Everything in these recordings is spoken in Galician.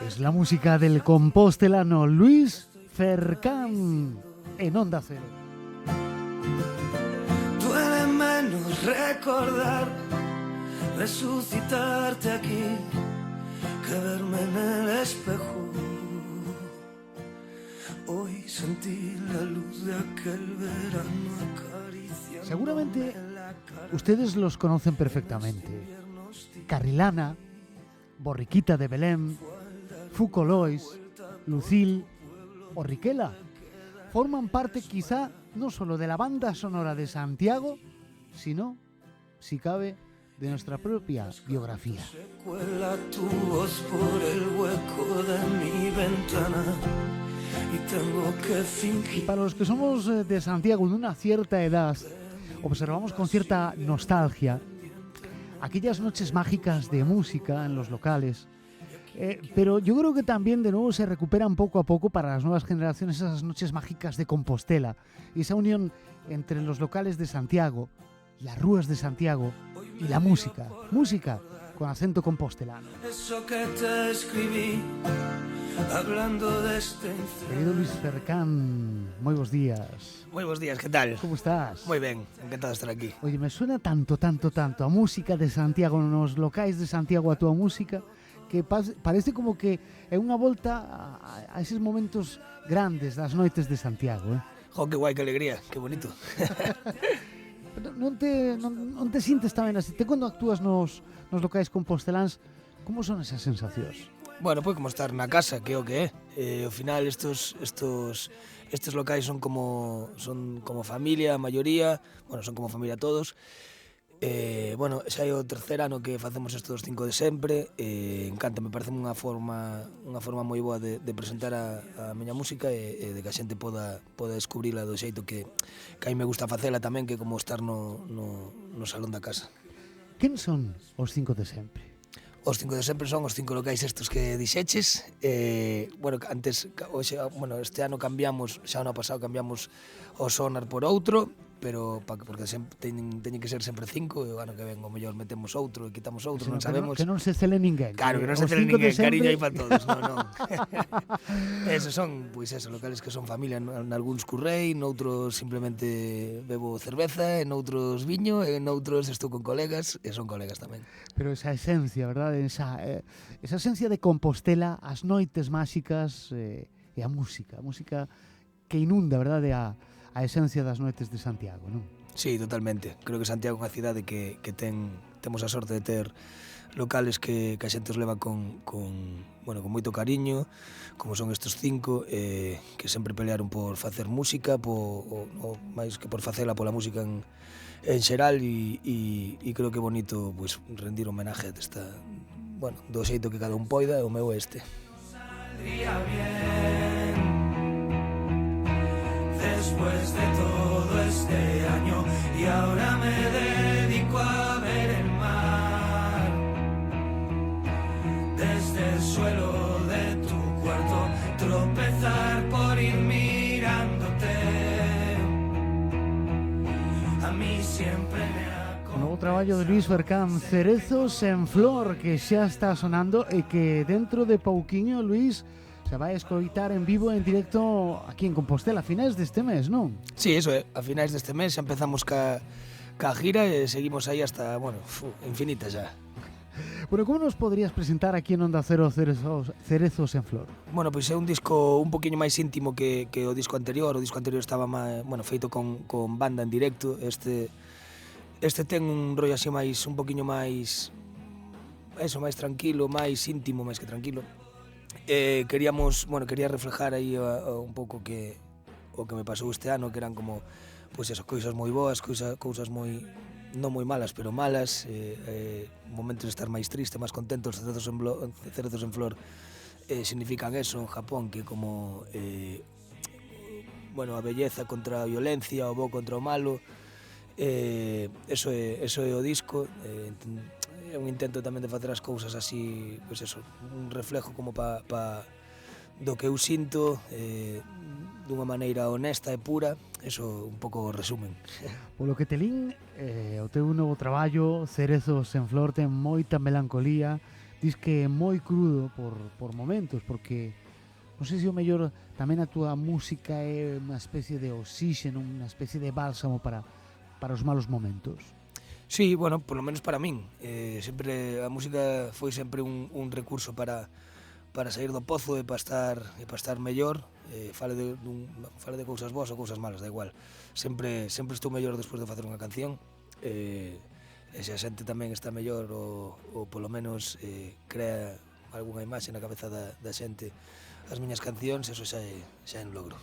Es la música del compostelano Luis Cercán en Onda Cero. Duele menos recordar, resucitarte aquí, que verme en el espejo. Hoy sentí la luz de aquel verano acariciando. Seguramente ustedes los conocen perfectamente. Carrilana, Borriquita de Belém, Fuco Lois, Lucil o Riquela forman parte quizá no solo de la banda sonora de Santiago, sino, si cabe, de nuestra propia biografía. Se cuela tu voz por el hueco de mi ventana y tengo que Y fingir. para los que somos de Santiago de una cierta edad, observamos con cierta nostalgia aquellas noches mágicas de música en los locales. Pero yo creo que también de nuevo se recuperan poco a poco para las nuevas generaciones esas noches mágicas de Compostela y esa unión entre los locales de Santiago, las rúas de Santiago y la música con acento compostelano. Eso que te escribí, hablando de este Querido Luis Cercán, muy buenos días. Moi bons días, que tal? ¿Cómo estás? Moi ben, encantado de estar aquí. Oye, me suena tanto a música de Santiago, nos locais de Santiago a tua música, que parece como que é unha volta a eses momentos grandes das noites de Santiago, eh? Jo, que guai, que alegría, que bonito. Non te sintes tamén así? Te cando actúas nos locais composteláns, como son esas sensacións? Bueno, pues como estar na casa, que é o que é. Ao final estes locais son como familia, a maioría, bueno, son como familia todos. Bueno, xa é o terceiro ano que facemos isto dos 5 de sempre. Encanta, me parece unha forma moi boa de presentar a miña música e de que a xente poda descubrila do xeito que a mí me gusta facela tamén, que como estar no salón da casa. Quen son os 5 de sempre? Os 5 de sempre son os 5 locais estos que dixeches. Bueno, este ano cambiamos, xa ano pasado cambiamos o sonar por outro, pero porque sempre teñen que ser sempre 5 e o ano que ven o mellor metemos outro e quitamos outro, non sabemos. Que non se cele ninguén. Claro, que non se cele ninguén, cariño aí para todos, non. Esos son, pois eso, locales que son familia, nalgúns currei, noutros simplemente bebo cerveza, en outros viño, en outros estou con colegas e son colegas tamén. Pero esa esencia, verdade? Esa esencia de Compostela, as noites máxicas e a música que inunda, verdade, a esencia das noites de Santiago, non? Sí, totalmente. Creo que Santiago é unha cidade que temos a sorte de ter locales que a xente os leva con moito cariño, como son estes 5, que sempre pelearon por facer música, máis que por facela pola música en xeral, e creo que é bonito pues, rendir homenaje a esta, do xeito que cada un poida, e o meu é este. Saldría bien después de todo este año y ahora me dedico a ver el mar desde el suelo de tu cuarto, tropezar por ir mirándote. A mí siempre me ha O novo traballo de Luis Cercán, Cerezos en Flor, que xa está sonando e que dentro de pouquiño, Luis, se vai escoitar en vivo, en directo aquí en Compostela a finais deste mes, non? Sí, eso é, a finais deste mes xa empezamos ca gira e seguimos aí hasta, infinita xa. Bueno, como nos podrías presentar aquí en Onda Cero Cerezos en Flor? Bueno, pois é un disco un poquinho máis íntimo que o disco anterior. O disco anterior estaba feito con banda en directo. Este ten un rollo así un poquinho máis tranquilo, máis íntimo, máis que tranquilo. Quería reflejar aí un pouco o que me pasou este ano, que eran como cousas moi boas, cousas moi non moi malas, pero malas, momentos de estar máis triste, máis contentos. Cerezos en Flor significan eso en Japón, que como a belleza contra a violencia, o bo contra o malo. Eso é o disco. É un intento tamén de facer as cousas así, pois eso, un reflejo como do que eu sinto, dunha maneira honesta e pura. Eso un pouco resumen. Polo que te lín, o teu novo traballo, Cerezos en Flor, ten moita melancolía, dis que é moi crudo por momentos, porque non sei se o mellor tamén a túa música é unha especie de oxígeno, unha especie de bálsamo para os malos momentos. Sí, bueno, por lo menos para min. Sempre a música foi sempre un recurso para sair do pozo e para estar mellor. Fale de cousas boas ou cousas malas, da igual. Sempre estou mellor despois de facer unha canción. E se a xente tamén está mellor ou polo menos crea algunha imaxe na cabeza da xente as miñas cancións, eso xa é un logro.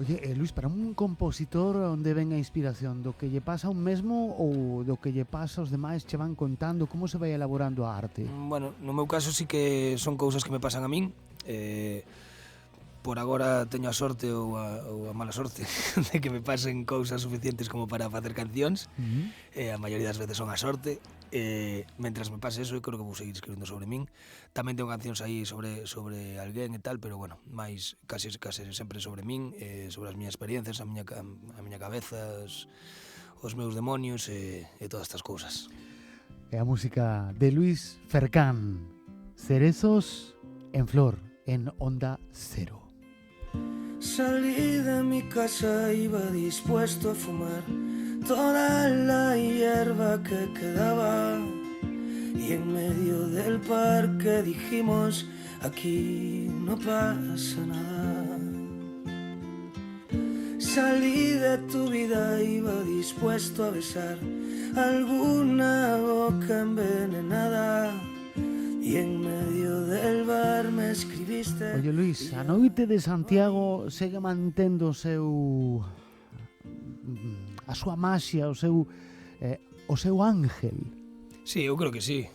Oye, Luis, para un compositor onde ven a inspiración? Do que lle pasa a un mesmo ou do que lle pasa aos demais che van contando? Como se vai elaborando a arte? Bueno, no meu caso sí que son cousas que me pasan a min. Por agora teño a sorte ou a mala sorte de que me pasen cousas suficientes como para facer cancións. A maioría das veces son a sorte. Mentras me pase eso, eu creo que vou seguir escribindo sobre min. Tamén tengo cancións aí sobre alguén e tal, pero bueno, máis casi sempre sobre min, sobre as miñas experiencias, a miña cabeza, os meus demonios e todas estas cousas. É a música de Luis Fercán, Cerezos en Flor, en Onda Cero. Salí de mi casa, iba dispuesto a fumar toda la hierba que quedaba, y en medio del parque dijimos, aquí no pasa nada. Salí de tu vida, iba dispuesto a besar alguna boca envenenada, y en medio del bar me escribiste. Oye, Luis, a noite de Santiago segue mantendo a súa maxia, o seu ángel. Sí, eu creo que sí.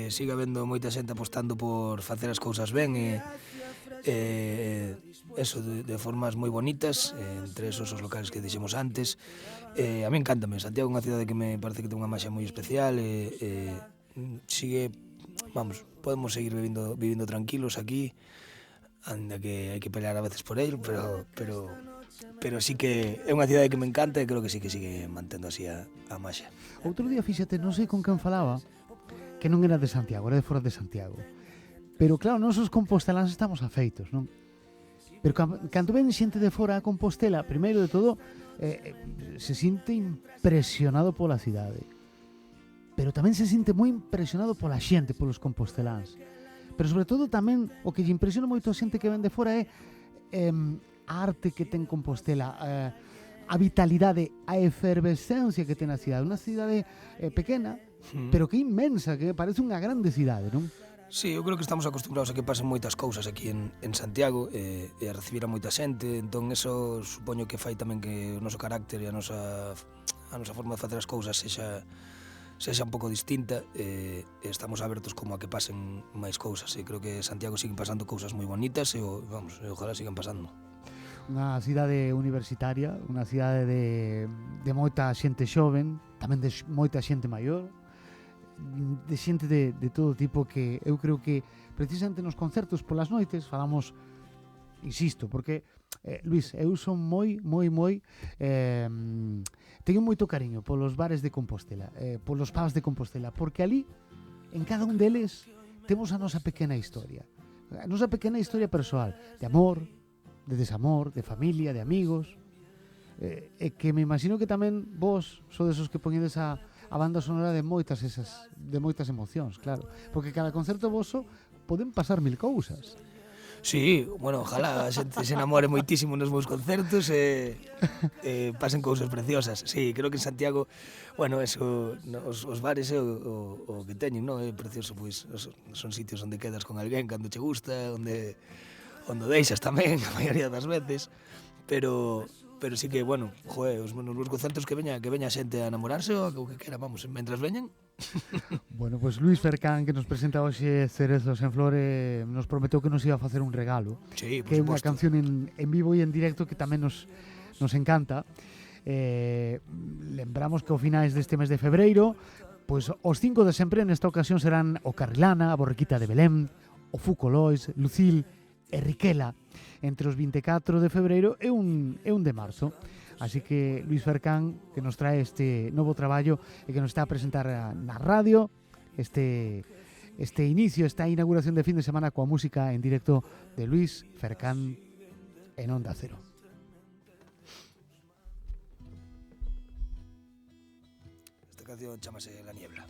Sigue habendo moita xente apostando por facer as cousas ben e eso de formas moi bonitas, entre esos os locales que dixemos antes. A mí encántame. Santiago é unha cidade que me parece que ten unha maxia moi especial e sigue, vamos, podemos seguir vivindo tranquilos aquí, anda que hai que pelear a veces por ello, pero sí que é unha cidade que me encanta e creo que sí que sigue mantendo así a maxia. Outro día, fíxate, non sei con quen falaba, que non era de Santiago, era de fora de Santiago. Pero claro, nós os composteláns estamos afeitos, non? Pero cando ven xente de fora a Compostela, primeiro de todo, se sinte impresionado pola cidade. Pero tamén se sinte moi impresionado pola xente, polos composteláns. Pero sobre todo tamén o que lle impresiona moito a xente que ven de fora é a arte que ten Compostela, a vitalidade, a efervescencia que ten a cidade. Unha cidade pequena, pero que inmensa, que parece unha grande cidade, non? Sí, eu creo que estamos acostumbrados a que pasen moitas cousas aquí en Santiago e a recibir a moita xente, entón eso supoño que fai tamén que o noso carácter e a nosa forma de facer as cousas sexa un pouco distinta e estamos abertos como a que pasen máis cousas e creo que Santiago siguen pasando cousas moi bonitas e ojalá sigan pasando. Unha cidade universitaria, unha cidade de moita xente xoven, tamén de moita xente maior, de xente de todo tipo, que eu creo que precisamente nos concertos polas noites falamos, insisto, porque Luis, eu son moi teño moito cariño polos bares de Compostela, polos pubs de Compostela, porque ali en cada un deles temos a nosa pequena historia, a nosa pequena historia persoal, de amor, de desamor, de familia, de amigos, e que me imagino que tamén vos sodes os que poñedes a banda sonora de moitas emocións, claro, porque cada concerto voso poden pasar mil cousas. Sí, bueno, ojalá a xente se enamore moitísimo nos meus concertos e pasen cousas preciosas. Sí, creo que en Santiago, bueno, eso, os bares é o que teñen, non? É precioso, pois, son sitios onde quedas con alguén cando che gusta, onde deixas tamén, a maioría das veces, pero sí que, bueno, os meus concertos que veña a xente a enamorarse ou o que quera, vamos, mentras veñan. Bueno, pues Luis Fercán, que nos presenta hoxe Cerezos en Flor, nos prometeu que nos iba a facer un regalo, sí, que é unha canción en vivo e en directo que tamén nos encanta. Lembramos que ao finais deste mes de febreiro, pois os 5 de sempre nesta ocasión serán o Carrilana, a Borriquita de Belém, o Fuco Lois, Lucil e Riquela, entre os 24 de febreiro e un de marzo. Así que Luis Fercán, que nos trae este novo traballo e que nos está a presentar na radio, este este inicio, esta inauguración de fin de semana coa música en directo de Luis Fercán en Onda Cero. Esta canción chámase La Niebla.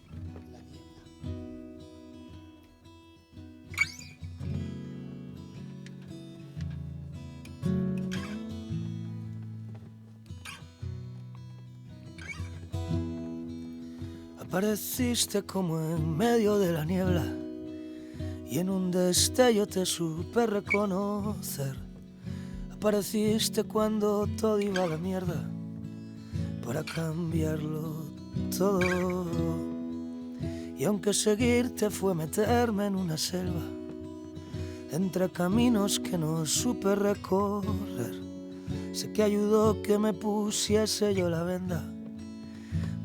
Apareciste como en medio de la niebla y en un destello te supe reconocer. Apareciste cuando todo iba a la mierda para cambiarlo todo. Y aunque seguirte fue meterme en una selva, entre caminos que no supe recorrer, sé que ayudó que me pusiese yo la venda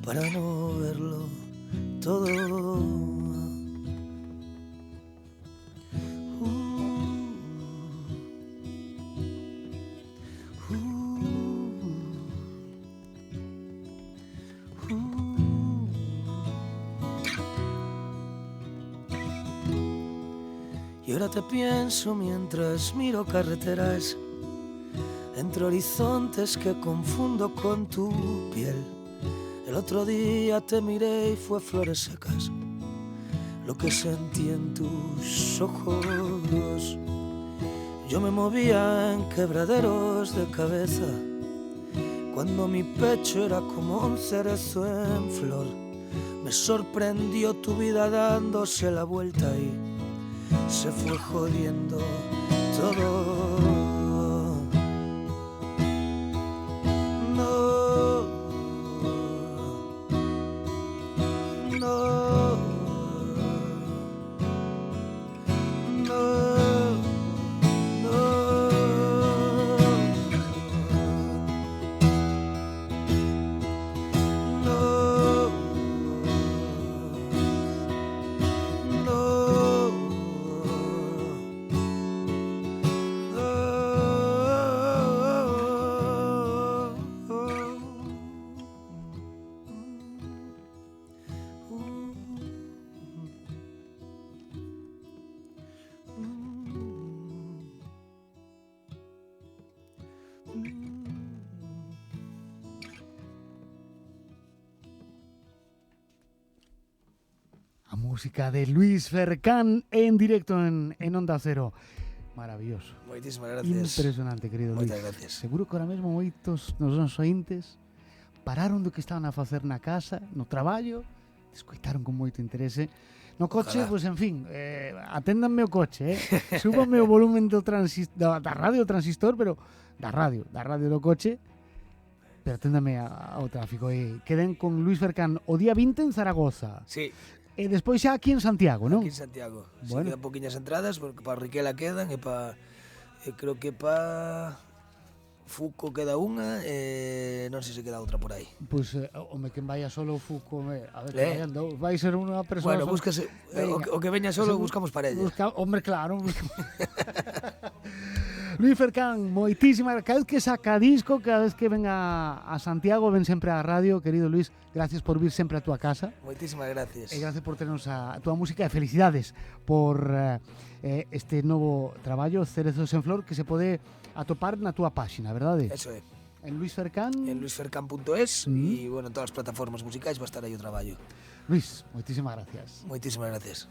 para no verlo todo. Y ahora te pienso mientras miro carreteras, entre horizontes que confundo con tu piel. El otro día te miré y fue flores secas lo que sentí en tus ojos. Yo me movía en quebraderos de cabeza cuando mi pecho era como un cerezo en flor. Me sorprendió tu vida dándose la vuelta y se fue jodiendo todo. A música de Luis Fercán en directo en Onda Cero. Maravilloso. Moitísimas gracias. Impresionante, querido Luis. Moitas gracias. Seguro que ahora mesmo moitos nos nosos ointes pararon do que estaban a facer na casa, no traballo, escoitaron con moito interese. No coche, Ojalá. pois en fin, aténdanme o coche, súbanme o volumen do da radio transistor, pero da radio do coche, pero aténdame ao tráfico. Queden con Luis Fercán o día 20 en Zaragoza. Sí, E despois xa aquí en Santiago, non? aquí en Santiago. Bueno. Se quedan poquinhas entradas, porque para Riquela quedan e para... creo que para Fuco queda unha e non sei se queda outra por aí. Pois, home, quen vaya solo Fuco, a ver, que Eh? vayan dous, vai ser unha persoa... Bueno, solo. búscase, Venga. o que veña solo buscamos para ella. Hombre, claro. Luis Fercán, moitísimas, cada vez que saca disco, cada vez que venga a Santiago, ven sempre á radio, querido Luis, gracias por vir sempre a túa casa. Moitísimas gracias. E gracias por ternos a túa música e felicidades por este novo traballo, Cerezos en Flor, que se pode atopar na túa páxina, verdade? Eso é. En Luis Fercán. En luisfercan.es e, bueno, en todas as plataformas musicais va a estar aí o traballo. Luis, moitísimas gracias. Moitísimas gracias.